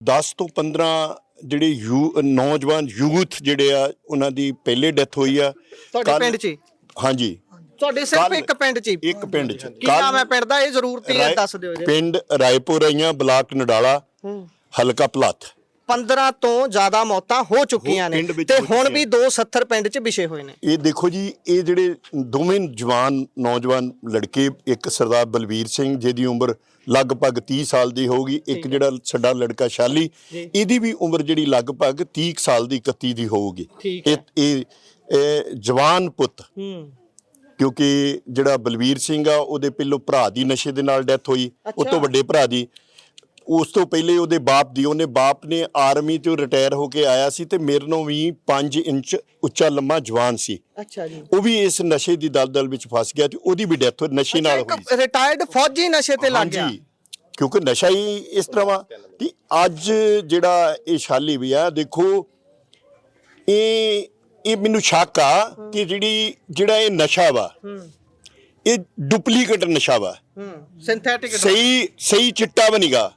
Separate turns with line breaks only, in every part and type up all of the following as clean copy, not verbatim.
10 ਤੋਂ 15 ਜਿਹੜੇ ਨੌਜਵਾਨ ਯੂਥ ਜਿਹੜੇ ਆ ਉਹਨਾਂ ਦੀ ਪਹਿਲੇ ਡੈਥ ਹੋਈ ਆ
ਤੁਹਾਡੇ ਪਿੰਡ 'ਚ?
ਹਾਂਜੀ,
ਤੁਹਾਡੇ ਸਿਰਫ ਇੱਕ ਪਿੰਡ 'ਚ?
ਇੱਕ ਪਿੰਡ 'ਚ।
ਕੀ ਨਾਮ ਹੈ ਪਿੰਡ ਦਾ? ਇਹ ਜ਼ਰੂਰ ਦੱਸ ਦਿਓ ਜੀ।
ਪਿੰਡ ਰਾਏਪੁਰ ਆਈਆਂ, ਬਲਾਕ ਨਡਾਲਾ, ਹਲਕਾ ਭਲੱਥ।
15 ਤੋਂ ਜ਼ਿਆਦਾ ਮੌਤਾਂ ਹੋ ਚੁੱਕੀਆਂ ਨੇ ਤੇ ਹੁਣ ਵੀ 270 ਪਿੰਡ 'ਚ ਵਿਛੇ ਹੋਏ ਨੇ।
ਇਹ ਦੇਖੋ ਜੀ, ਇਹ ਜਿਹੜੇ ਦੋਵੇਂ ਜਵਾਨ ਨੌਜਵਾਨ ਲੜਕੇ, ਇੱਕ ਸਰਦਾਰ ਬਲਵੀਰ ਸਿੰਘ ਜਿਹਦੀ ਉਮਰ ਲਗਭਗ 30 ਸਾਲ ਦੀ ਹੋਊਗੀ, ਇੱਕ ਜਿਹੜਾ ਸਾਡਾ ਲੜਕਾ ਸ਼ਾਲੀ, ਇਹਦੀ ਵੀ ਉਮਰ ਜਿਹੜੀ ਲਗਭਗ 30 ਸਾਲ ਦੀ 31 ਦੀ ਹੋਊਗੀ। ਇਹ ਜਵਾਨ ਪੁੱਤ, ਕਿਉਂਕਿ ਜਿਹੜਾ ਬਲਵੀਰ ਸਿੰਘ ਆ ਉਹਦੇ ਪਹਿਲੋਂ ਭਰਾ ਦੀ ਨਸ਼ੇ ਦੇ ਨਾਲ ਡੈਥ ਹੋਈ, ਉਹ ਤੋਂ ਵੱਡੇ ਭਰਾ ਦੀ। ਉਸ ਤੋਂ ਪਹਿਲੇ ਉਹਦੇ ਬਾਪ ਨੇ ਆਰਮੀ ਤੋਂ ਰਿਟਾਇਰ ਹੋ ਕੇ ਆਇਆ ਸੀ ਤੇ ਮੇਰੇ ਨਾਲੋਂ ਵੀ 5 ਇੰਚ ਉੱਚਾ ਲੰਮਾ ਜਵਾਨ ਸੀ।
ਅੱਛਾ ਜੀ।
ਉਹ ਵੀ ਇਸ ਨਸ਼ੇ ਦੀ ਦਲਦਲ ਵਿੱਚ ਫਸ ਗਿਆ ਤੇ ਉਹਦੀ ਵੀ ਡੈਥ ਨਸ਼ੇ ਨਾਲ ਹੋਈ।
ਰਿਟਾਇਰਡ ਫੌਜੀ ਨਸ਼ੇ ਤੇ ਲੱਗ ਗਿਆ।
ਕਿਉਂਕਿ ਨਸ਼ਾ ਹੀ ਇਸ ਤਰ੍ਹਾਂ ਵਾ ਕਿ ਅੱਜ ਜਿਹੜਾ ਇਹ ਸ਼ਾਲੀ ਵੀ ਆ, ਦੇਖੋ ਇਹ ਮੈਨੂੰ ਸ਼ੱਕ ਆ ਕਿ ਜਿਹੜਾ ਇਹ ਨਸ਼ਾ ਵਾ ਇਹ ਡੁਪਲੀਕੇਟ ਨਸ਼ਾ ਵਾ,
ਸਿੰਥੈਟਿਕ,
ਸਹੀ ਚਿੱਟਾ ਵੀ ਨੀਗਾ।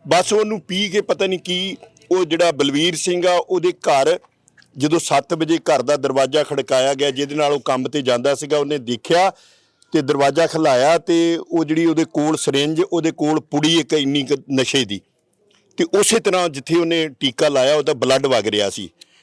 ਬਸ ਉਹਨੂੰ ਪੀ ਕੇ ਪਤਾ ਨਹੀਂ ਕੀ, ਉਹ ਜਿਹੜਾ ਬਲਵੀਰ ਸਿੰਘ ਆ ਉਹਦੇ ਘਰ ਜਦੋਂ 7 ਵਜੇ ਘਰ ਦਾ ਦਰਵਾਜ਼ਾ ਖੜਕਾਇਆ ਗਿਆ, ਜਿਹਦੇ ਨਾਲ ਉਹ ਕੰਮ ਤੇ ਜਾਂਦਾ ਸੀਗਾ, ਉਹਨੇ ਦੇਖਿਆ ਤੇ ਦਰਵਾਜ਼ਾ ਖੁਲਾਇਆ ਤੇ ਉਹ ਜਿਹੜੀ ਉਹਦੇ ਕੋਲ ਸਿਰਿੰਜ, ਉਹਦੇ ਕੋਲ ਪੁੜੀ ਇੱਕ ਇੰਨੀ ਨਸ਼ੇ ਦੀ, ਤੇ ਉਸੇ ਤਰ੍ਹਾਂ ਜਿੱਥੇ ਉਹਨੇ ਟੀਕਾ ਲਾਇਆ ਉਹਦਾ ਬਲੱਡ ਵਗ ਰਿਹਾ ਸੀ।